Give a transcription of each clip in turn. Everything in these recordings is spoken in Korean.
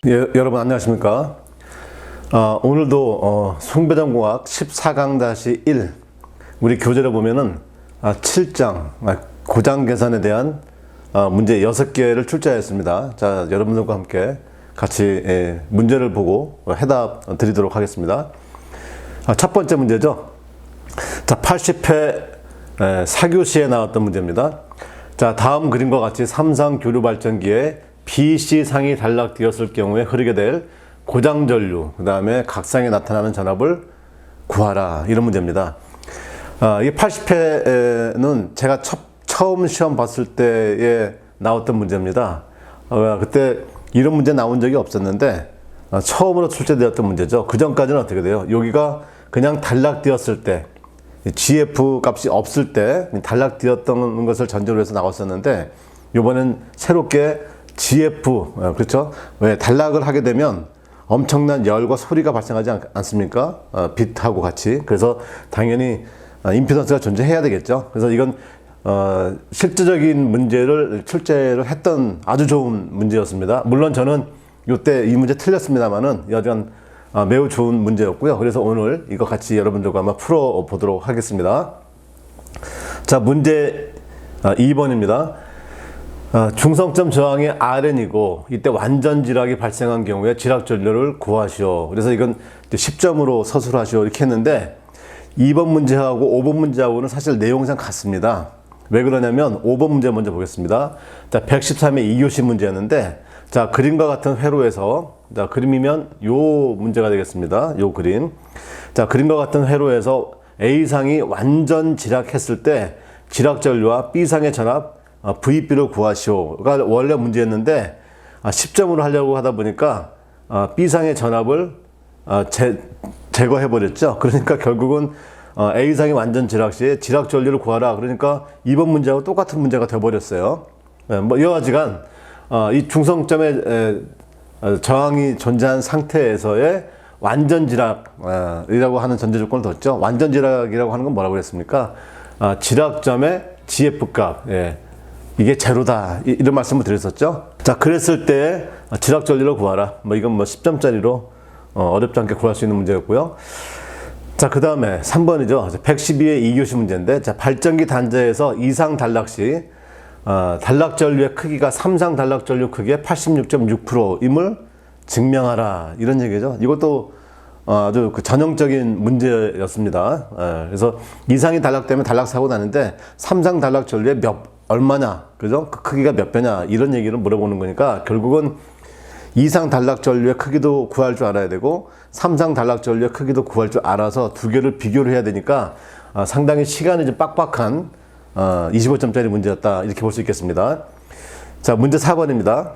예, 여러분 안녕하십니까? 오늘도 송배전공학 14강-1 우리 교재를 보면은 7장 고장 계산에 대한 문제 6개를 출제하였습니다. 자, 여러분들과 함께 같이 문제를 보고 해답 드리도록 하겠습니다. 첫 번째 문제죠. 자, 80회 사교시에 나왔던 문제입니다. 자, 다음 그림과 같이 삼상 교류 발전기에 BC상이 단락되었을 경우에 흐르게 될 고장전류, 그 다음에 각상에 나타나는 전압을 구하라. 이런 문제입니다. 이 80회는 제가 처음 시험 봤을 때에 나왔던 문제입니다. 그때 이런 문제 나온 적이 없었는데 처음으로 출제되었던 문제죠. 그 전까지는 어떻게 돼요? 여기가 그냥 단락되었을 때, GF 값이 없을 때 단락되었던 것을 전제로 해서 나왔었는데, 이번엔 새롭게 GF, 그렇죠? 왜 단락을 하게 되면 엄청난 열과 소리가 발생하지 않습니까? 빛하고 같이. 그래서 당연히 임피던스가 존재해야 되겠죠. 그래서 이건 실질적인 문제를 출제를 했던 아주 좋은 문제였습니다. 물론 저는 이때 이 문제 틀렸습니다만은 여전 매우 좋은 문제였고요. 그래서 오늘 이거 같이 여러분들과 한번 풀어보도록 하겠습니다. 자, 문제 2번입니다. 중성점 저항이 Rn이고 이때 완전 지락이 발생한 경우에 지락 전류를 구하시오. 그래서 이건 10점으로 서술하시오 이렇게 했는데 2번 문제하고 5번 문제하고는 사실 내용상 같습니다. 왜 그러냐면 5번 문제 먼저 보겠습니다. 자, 113의 2교시 문제였는데, 자, 그림과 같은 회로에서, 자, 그림이면 요 문제가 되겠습니다. 요 그림. 자, 그림과 같은 회로에서 A상이 완전 지락했을 때 지락 전류와 B상의 전압 VB를 구하시오가 원래 문제였는데 10점으로 하려고 하다 보니까 B상의 전압을 제거해 버렸죠. 그러니까 결국은 A상이 완전 지락 시에 지락 전류를 구하라. 그러니까 2번 문제하고 똑같은 문제가 돼 버렸어요. 뭐 여하지간 이 중성점에 저항이 존재한 상태에서의 완전 지락이라고 하는 전제 조건을 뒀죠. 완전 지락이라고 하는 건 뭐라고 그랬습니까? 지락점의 GF 값, 이게 제로다, 이런 말씀을 드렸었죠. 자, 그랬을 때 지락 전류를 구하라. 뭐 이건 뭐 10점짜리로 어렵지 않게 구할 수 있는 문제였고요. 자, 그 다음에 3번이죠. 112의 2교시 문제인데, 자, 발전기 단자에서 2상 단락 시 단락 전류의 크기가 3상 단락 전류 크기의 86.6%임을 증명하라. 이런 얘기죠. 이것도 아주 전형적인 문제였습니다. 그래서 2상이 단락되면 단락 사고 나는데 3상 단락 전류의 얼마냐, 그죠? 그 크기가 몇 배냐, 이런 얘기를 물어보는 거니까 결국은 2상 단락 전류의 크기도 구할 줄 알아야 되고 3상 단락 전류의 크기도 구할 줄 알아서 두 개를 비교를 해야 되니까 상당히 시간이 좀 빡빡한 25점짜리 문제였다, 이렇게 볼 수 있겠습니다. 자, 문제 4번입니다.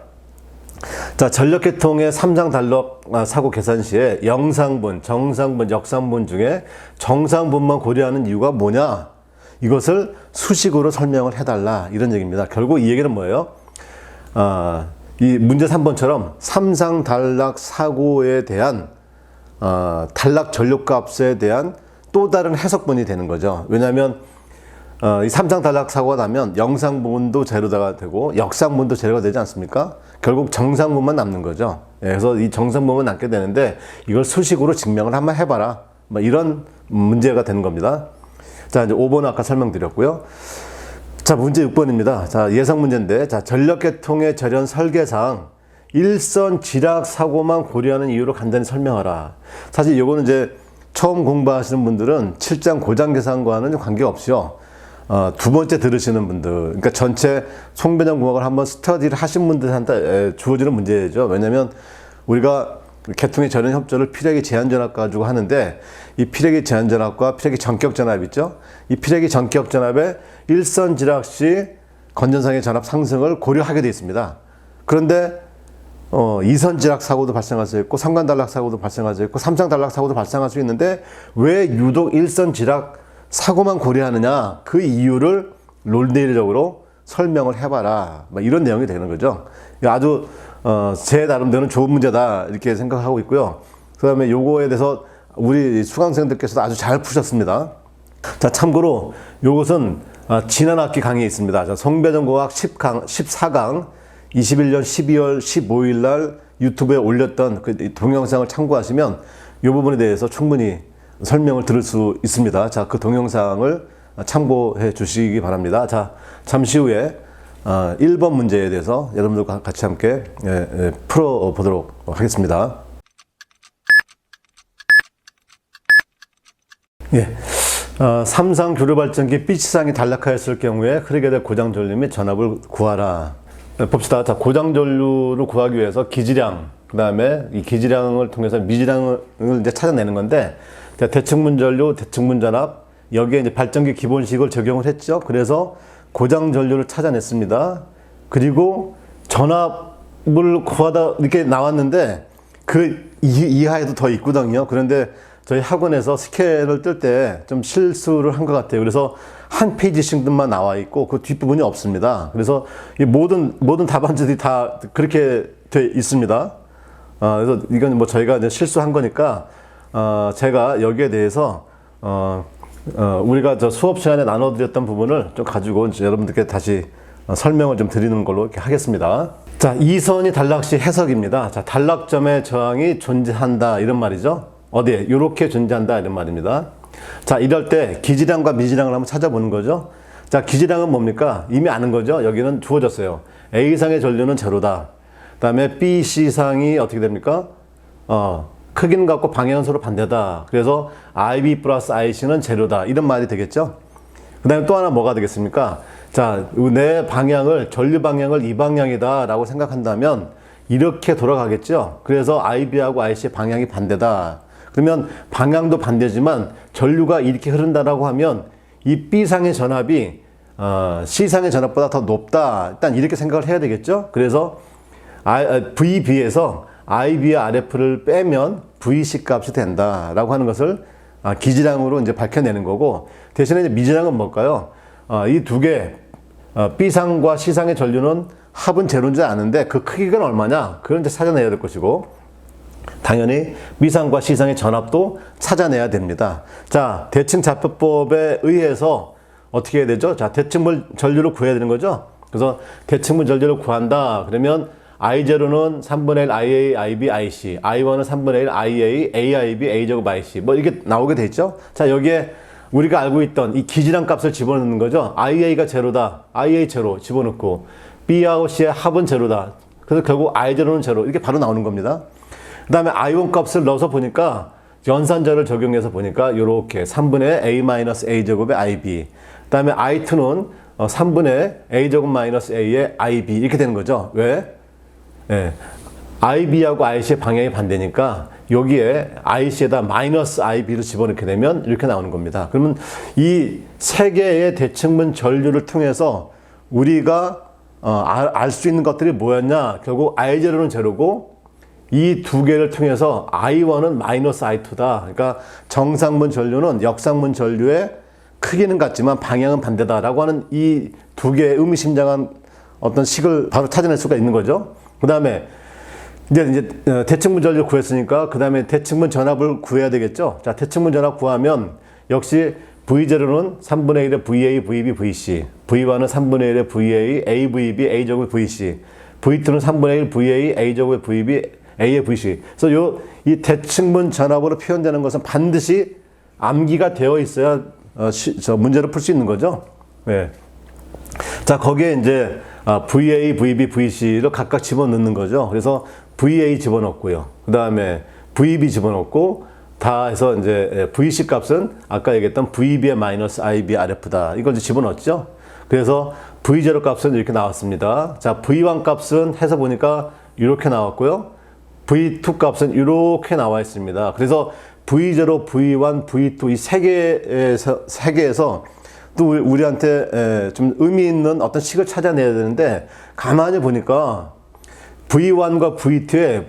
자, 전력계통의 3상 단락 사고 계산 시에 영상분, 정상분, 역상분 중에 정상분만 고려하는 이유가 뭐냐? 이것을 수식으로 설명을 해달라, 이런 얘기입니다. 결국 이 얘기는 뭐예요? 이 문제 3번처럼 3상 단락 사고에 대한 단락 전류값에 대한 또 다른 해석분이 되는 거죠. 왜냐하면 이 3상 단락 사고가 나면 영상분도 제로가 되고 역상분도 제로가 되지 않습니까? 결국 정상분만 남는 거죠. 그래서 이 정상분만 남게 되는데 이걸 수식으로 증명을 한번 해봐라, 뭐 이런 문제가 되는 겁니다. 자, 이제 5번 아까 설명드렸고요. 자, 문제 6번입니다. 자, 예상 문제인데, 자, 전력계통의 절연 설계상 일선 지락 사고만 고려하는 이유로 간단히 설명하라. 사실 이거는 이제 처음 공부하시는 분들은 7장 고장 계산과는 관계없이요, 두 번째 들으시는 분들, 그러니까 전체 송배전공학을 한번 스터디를 하신 분들한테 주어지는 문제죠. 왜냐면 우리가 계통의 절연 협조를 피력의 제한전압 가지고 하는데, 이 피력의 제한전압과 피력의 전격전압 있죠? 이 피력의 전격전압에 일선 지락 시 건전상의 전압 상승을 고려하게 되어 있습니다. 그런데 2선 지락 사고도 발생할 수 있고 3간 단락 사고도 발생할 수 있고 3상 단락 사고도 발생할 수 있는데 왜 유독 1선 지락 사고만 고려하느냐, 그 이유를 롤데일적으로 설명을 해봐라, 뭐 이런 내용이 되는 거죠. 아주 제 나름대로는 좋은 문제다, 이렇게 생각하고 있고요. 그 다음에 요거에 대해서 우리 수강생들께서도 아주 잘 푸셨습니다. 자, 참고로 요것은 지난 학기 강의에 있습니다. 송배전공학 14강 21년 12월 15일 날 유튜브에 올렸던 그 동영상을 참고하시면 이 부분에 대해서 충분히 설명을 들을 수 있습니다. 자, 그 동영상을 참고해 주시기 바랍니다. 자, 잠시 후에 1번 문제에 대해서 여러분들과 같이 함께 풀어보도록 하겠습니다. 예. 삼상 교류발전기 B치상이 단락하였을 경우에 흐르게 될 고장전류 및 전압을 구하라. 봅시다. 자, 고장전류를 구하기 위해서 기지량, 그 다음에 이 기지량을 통해서 미지량을 이제 찾아내는 건데, 자, 대칭분 전류, 대칭분 전압, 여기에 이제 발전기 기본식을 적용을 했죠. 그래서 고장전류를 찾아냈습니다. 그리고 전압을 구하다 이렇게 나왔는데, 그 이하에도 더 있거든요. 그런데 저희 학원에서 스캔을 뜰 때 좀 실수를 한 것 같아요. 그래서 한 페이지씩만 나와 있고 그 뒷부분이 없습니다. 그래서 이 모든 답안지들이 다 그렇게 돼 있습니다. 그래서 이건 뭐 저희가 이제 실수한 거니까 제가 여기에 대해서 우리가 저 수업 시간에 나눠드렸던 부분을 좀 가지고 이제 여러분들께 다시 설명을 좀 드리는 걸로 이렇게 하겠습니다. 자, 이선이 단락시 해석입니다. 자, 단락점의 저항이 존재한다 이런 말이죠. 어디에? 이렇게 존재한다 이런 말입니다. 자, 이럴 때 기지량과 미지량을 한번 찾아보는 거죠. 자, 기지량은 뭡니까? 이미 아는 거죠. 여기는 주어졌어요. A상의 전류는 제로다. 그 다음에 B, C상이 어떻게 됩니까? 크기는 같고 방향은 서로 반대다. 그래서 IB 플러스 IC는 제로다. 이런 말이 되겠죠. 그 다음에 또 하나 뭐가 되겠습니까? 자, 내 방향을, 전류 방향을 이 방향이다 라고 생각한다면 이렇게 돌아가겠죠. 그래서 IB하고 IC의 방향이 반대다. 그러면 방향도 반대지만 전류가 이렇게 흐른다라고 하면 이 B상의 전압이 C상의 전압보다 더 높다. 일단 이렇게 생각을 해야 되겠죠. 그래서 VB에서 IB와 RF를 빼면 VC 값이 된다라고 하는 것을 기지량으로 이제 밝혀내는 거고, 대신에 이제 미지량은 뭘까요? 이 두 개 B상과 C상의 전류는 합은 제로인지 아는데 그 크기가 얼마냐? 그걸 이제 찾아내야 될 것이고, 당연히 B상과 C상의 전압도 찾아내야 됩니다. 자, 대칭 좌표법에 의해서 어떻게 해야 되죠? 자, 대칭분 전류를 구해야 되는 거죠. 그래서 대칭분 전류를 구한다. 그러면 I0는 3분의 1 IA, IB, IC, I1은 3분의 1 IA, AIB, A제곱 IC 뭐 이렇게 나오게 돼 있죠. 자, 여기에 우리가 알고 있던 이 기지량 값을 집어넣는 거죠. IA가 제로다. IA 제로 집어넣고 B하고 C의 합은 제로다. 그래서 결국 I0는 제로 이렇게 바로 나오는 겁니다. 그 다음에 I1 값을 넣어서 보니까 연산자를 적용해서 보니까 이렇게 3분의 A-A제곱의 IB, 그 다음에 I2는 3분의 A제곱 마이너스 A의 IB 이렇게 되는 거죠. 왜? 예, IB하고 IC의 방향이 반대니까 여기에 IC에다 마이너스 IB를 집어넣게 되면 이렇게 나오는 겁니다. 그러면 이 세 개의 대칭분 전류를 통해서 우리가 알 수 있는 것들이 뭐였냐? 결국 I0는 제로고 이 두 개를 통해서 I1은 마이너스 I2다. 그러니까 정상분 전류는 역상분 전류의 크기는 같지만 방향은 반대다라고 하는 이 두 개의 의미심장한 어떤 식을 바로 찾아낼 수가 있는 거죠. 그 다음에 이제 대칭분 전류를 구했으니까 그 다음에 대칭분 전압을 구해야 되겠죠. 자, 대칭분 전압 구하면 역시 V0는 3분의 1의 VA, VB, VC, V1은 3분의 1의 VA, AVB, A제곱 VC, V2는 3분의 1 VA, A제곱 VB, A의 VC. 그래서 이 대칭분 전압으로 표현되는 것은 반드시 암기가 되어 있어야 저 문제를 풀 수 있는 거죠. 네. 자, 거기에 이제 VA, VB, VC를 각각 집어넣는 거죠. 그래서 VA 집어넣고요. 그 다음에 VB 집어넣고 다 해서 이제 VC 값은 아까 얘기했던 VB의 마이너스 IB RF다. 이걸 이제 집어넣었죠. 그래서 V0 값은 이렇게 나왔습니다. 자, V1 값은 해서 보니까 이렇게 나왔고요. V2 값은 이렇게 나와 있습니다. 그래서 V0, V1, V2 이 세 개에서 또 우리한테 좀 의미 있는 어떤 식을 찾아내야 되는데, 가만히 보니까 V1과 V2에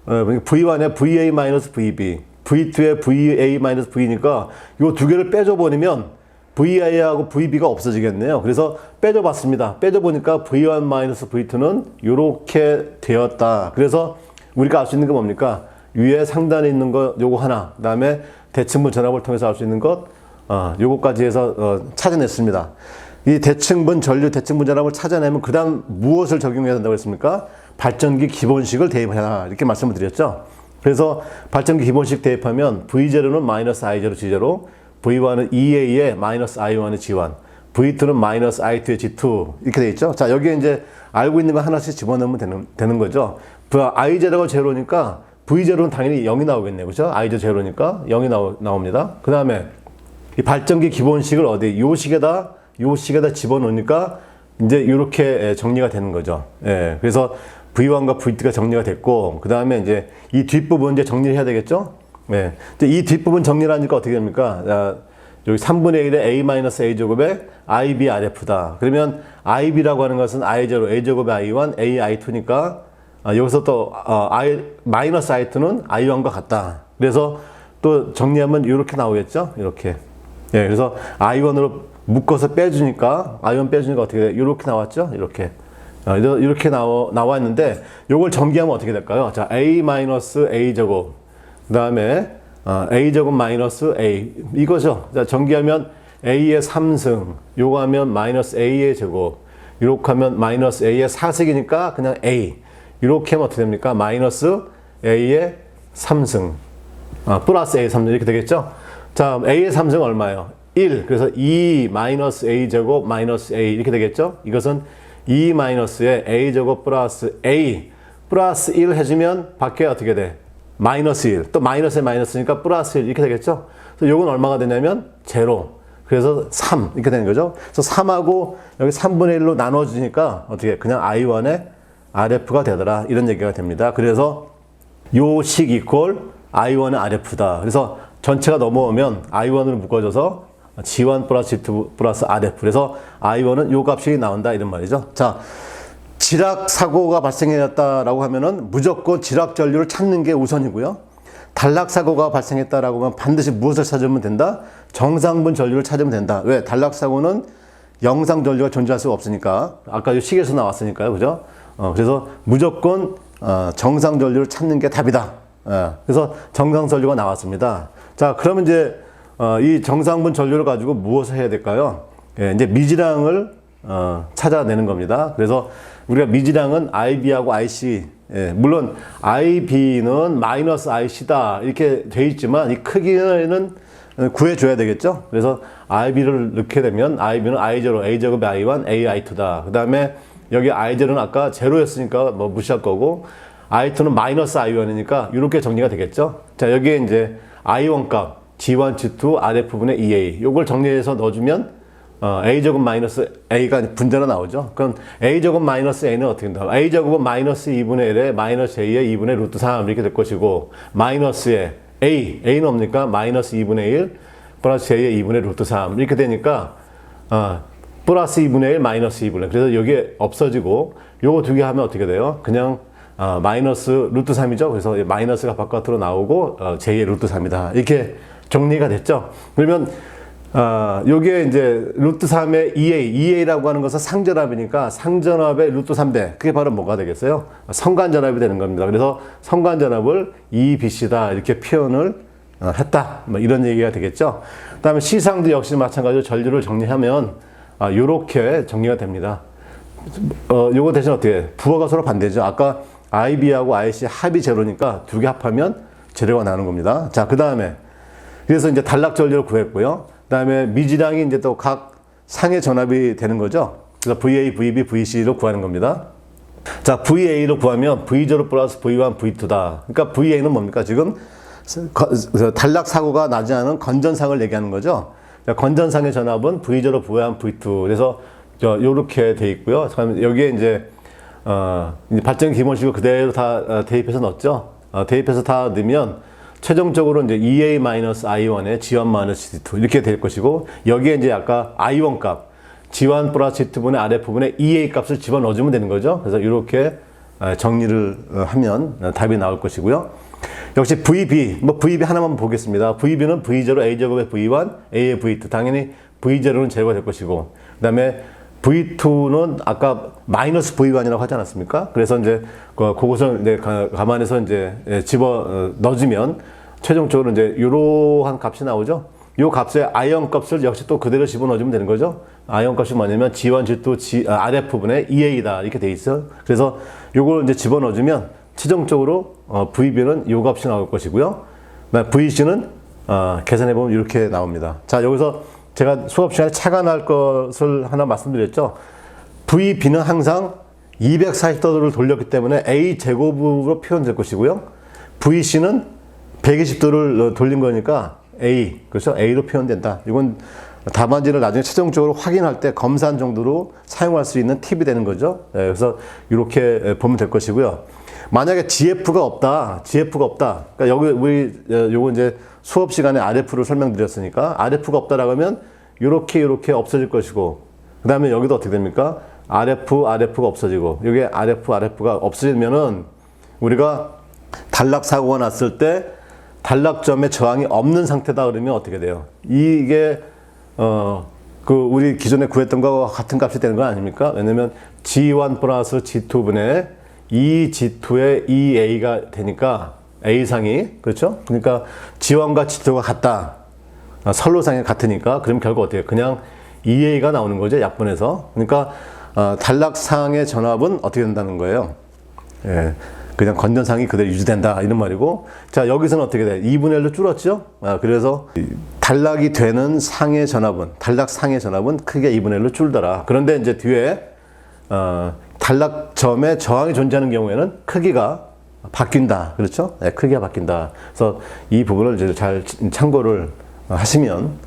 V1에 VA-VB, V2에 VA-V니까 이 두 개를 빼줘버리면 VA하고 VB가 없어지겠네요. 그래서 빼줘봤습니다. 빼줘보니까 V1-V2는 이렇게 되었다. 그래서 우리가 알 수 있는 게 뭡니까? 위에 상단에 있는 거 요거 하나, 그 다음에 대칭분 전압을 통해서 알 수 있는 것 요거까지 해서 찾아냈습니다. 이 대칭분 전류, 대칭분 전압을 찾아내면 그 다음 무엇을 적용해야 된다고 했습니까? 발전기 기본식을 대입해라 이렇게 말씀을 드렸죠. 그래서 발전기 기본식 대입하면 V0는 마이너스 I0 G0, V1은 EA에 마이너스 I1의 G1, V2는 마이너스 I2의 G2 이렇게 돼 있죠. 자, 여기에 이제 알고 있는 거 하나씩 집어넣으면 되는 거죠. I0가 제로니까 V0는 당연히 0이 나오겠네요. 그죠? I0 제로니까 0이 나옵니다. 그 다음에 이 발전기 기본식을 어디 요 식에다 집어넣으니까 이제 이렇게 정리가 되는 거죠. 예. 그래서 V1과 V2가 정리가 됐고, 그 다음에 이제 이 뒷부분 이제 정리를 해야 되겠죠? 예. 이제 이 뒷부분 정리를 하니까 어떻게 됩니까? 자, 여기 3분의 1의 A-A 제곱에 IB RF다. 그러면 IB라고 하는 것은 I0, A제곱의 I1, A, I2니까 여기서 또 마이너스 I2는 I1과 같다. 그래서 또 정리하면 이렇게 나오겠죠? 이렇게. 예, 그래서 I1으로 묶어서 빼주니까 I1 빼주니까 어떻게 돼? 이렇게 나왔죠? 이렇게. 이렇게 나왔는데 요걸 전기하면 어떻게 될까요? 자, A 제곱. 그다음에 A 제곱 마이너스 A 이거죠. 자, 전기하면 A의 3승. 요거 하면 마이너스 A의 제곱. 이렇게 하면 마이너스 A의 4승이니까 그냥 A. 이렇게 하면 어떻게 됩니까? 마이너스 A의 3승. 플러스 A의 3승 이렇게 되겠죠? 자, A의 3승 얼마예요? 1. 그래서 2 마이너스 A 제곱 마이너스 A 이렇게 되겠죠? 이것은 2 마이너스에 A 제곱 플러스 A 플러스 1 해주면 밖에 어떻게 돼? 마이너스 1. 또 마이너스에 마이너스니까 플러스 1 이렇게 되겠죠? 그래서 요건 얼마가 되냐면 제로. 그래서 3 이렇게 되는 거죠. 그래서 3하고 여기 3분의 1로 나눠주니까 어떻게 그냥 I1의 RF가 되더라. 이런 얘기가 됩니다. 그래서 요 식 이퀄 I1의 RF다. 그래서 전체가 넘어오면 I1으로 묶어져서 G1 플러스 G2 플러스 RF. 그래서 I1은 요 값이 나온다. 이런 말이죠. 자, 지락 사고가 발생했다라고 하면은 무조건 지락 전류를 찾는 게 우선이고요. 단락 사고가 발생했다라고 하면 반드시 무엇을 찾으면 된다? 정상분 전류를 찾으면 된다. 왜? 단락 사고는 영상 전류가 존재할 수가 없으니까. 아까 이 식에서 나왔으니까요. 그죠? 그래서 무조건 정상 전류를 찾는 게 답이다. 그래서 정상 전류가 나왔습니다. 자, 그러면 이제 이 정상분 전류를 가지고 무엇을 해야 될까요? 예, 이제 미지량을 찾아내는 겁니다. 그래서 우리가 미지량은 IB하고 IC, 예, 물론 IB는 마이너스 IC다 이렇게 돼 있지만 이 크기는 구해줘야 되겠죠. 그래서 IB를 넣게 되면 IB는 I0, A제곱의 I1, AI2다. 그 다음에 여기 I0는 아까 제로였으니까 뭐 무시할 거고 I2는 마이너스 I1이니까 이렇게 정리가 되겠죠. 자, 여기에 이제 I1 값 G1, G2, RF분의 EA 요걸 정리해서 넣어주면 A제곱 마이너스 A가 분자로 나오죠. 그럼 A제곱 마이너스 A는 어떻게 된다? A제곱은 마이너스 2분의 1에 마이너스 A의 2분의 루트 3 이렇게 될 것이고 마이너스에 A는 뭡니까? 마이너스 2분의 1 플러스 A의 2분의 루트 3 이렇게 되니까 플러스 2분의 1 마이너스 2분의 1 그래서 여기에 없어지고 요거 두 개 하면 어떻게 돼요? 그냥 마이너스 루트 3이죠. 그래서 마이너스가 바깥으로 나오고 J의 루트 3이다. 이렇게 정리가 됐죠. 그러면 요게 이제 루트 3의 EA라고 하는 것은 상전압이니까 상전압의 루트 3배. 그게 바로 뭐가 되겠어요? 성간전압이 되는 겁니다. 그래서 성간전압을 EBC다. 이렇게 표현을 했다. 뭐 이런 얘기가 되겠죠. 그 다음에 C상도 역시 마찬가지로 전류를 정리하면 요렇게 정리가 됩니다. 요거 대신 어떻게 해? 부호가 서로 반대죠. 아까 IB하고 IC 합이 제로니까 두 개 합하면 제로가 나는 겁니다. 자, 그 다음에 그래서 이제 단락 전류를 구했고요. 그 다음에 미지량이 이제 또 각 상의 전압이 되는 거죠. 그래서 VA, VB, VC로 구하는 겁니다. 자, VA로 구하면 V0 플러스 V1, V2다. 그러니까 VA는 뭡니까? 지금 단락 사고가 나지 않은 건전상을 얘기하는 거죠. 자, 건전상의 전압은 V0, V1, V2. 그래서 요렇게 돼 있고요. 여기에 이제 발전 기본식을 그대로 다 대입해서 넣었죠. 대입해서 다 넣으면 최종적으로 이제 EA-I1에 G1-G2 이렇게 될 것이고 여기에 이제 아까 I1 값 G1 플러스 G2분의 RF분의 EA 값을 집어넣어주면 되는 거죠. 그래서 이렇게 정리를 하면 답이 나올 것이고요. 역시 VB, VB 하나만 보겠습니다. VB는 V0 A제곱의 V1, A의 V2. 당연히 V0는 제로가 될 것이고 그 다음에 V2는 아까 마이너스 V1이라고 하지 않았습니까? 그래서 이제 그것을 감안해서 이제 집어 넣어주면 최종적으로 이제 이러한 값이 나오죠. 요 값에 I1 값을 역시 또 그대로 집어넣어주면 되는 거죠. I1 값이 뭐냐면 G1, G2, RF분의 EA다 이렇게 돼 있어. 그래서 요걸 이제 집어넣어주면 최종적으로 VB는 요 값이 나올 것이고요. VC는 계산해보면 이렇게 나옵니다. 자, 여기서 제가 수업 시간에 차가 날 것을 하나 말씀드렸죠. VB는 항상 240도를 돌렸기 때문에 A 제곱으로 표현될 것이고요. VC는 120도를 돌린 거니까 A, 그렇죠? A로 표현된다. 이건 답안지를 나중에 최종적으로 확인할 때 검사한 정도로 사용할 수 있는 팁이 되는 거죠. 그래서 이렇게 보면 될 것이고요. 만약에 GF가 없다. 그러니까 여기 우리 요거 이제 수업 시간에 RF를 설명드렸으니까 RF가 없다라고 하면 이렇게 없어질 것이고, 그 다음에 여기도 어떻게 됩니까? RF가 없어지고, 여기 RF가 없어지면은 우리가 단락 사고가 났을 때 단락점에 저항이 없는 상태다 그러면 어떻게 돼요? 이게 우리 기존에 구했던 거와 같은 값이 되는 거 아닙니까? 왜냐면 G1 플러스 G2분의 G2의 EA가 되니까 A상이, 그렇죠? 그러니까 G1과 G2가 같다. 선로상이 같으니까 그럼 결국 어떻게 해요? 그냥 EA가 나오는 거죠, 약분해서. 그러니까 단락상의 전압은 어떻게 된다는 거예요? 예, 그냥 건전상이 그대로 유지된다 이런 말이고, 자, 여기서는 어떻게 돼? 2분의 1로 줄었죠? 그래서 단락이 되는 상의 전압은, 단락상의 전압은 크게 2분의 1로 줄더라. 그런데 이제 뒤에 단락점에 저항이 존재하는 경우에는 크기가 바뀐다. 그렇죠? 네, 크기가 바뀐다. 그래서 이 부분을 이제 잘 참고를 하시면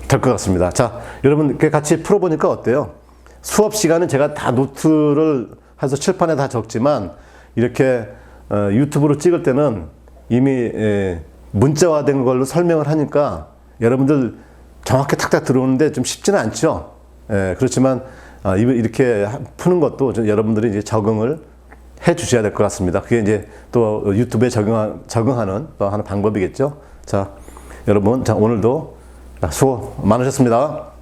될 것 같습니다. 자, 여러분 같이 풀어보니까 어때요? 수업 시간은 제가 다 노트를 해서 칠판에 다 적지만 이렇게 유튜브로 찍을 때는 이미 문자화된 걸로 설명을 하니까 여러분들 정확히 탁탁 들어오는데 좀 쉽지는 않죠. 그렇지만 이렇게 푸는 것도 여러분들이 이제 적응을 해 주셔야 될 것 같습니다. 그게 이제 또 유튜브에 적응하는 또 하는 방법이겠죠. 자, 여러분, 자, 오늘도 수고 많으셨습니다.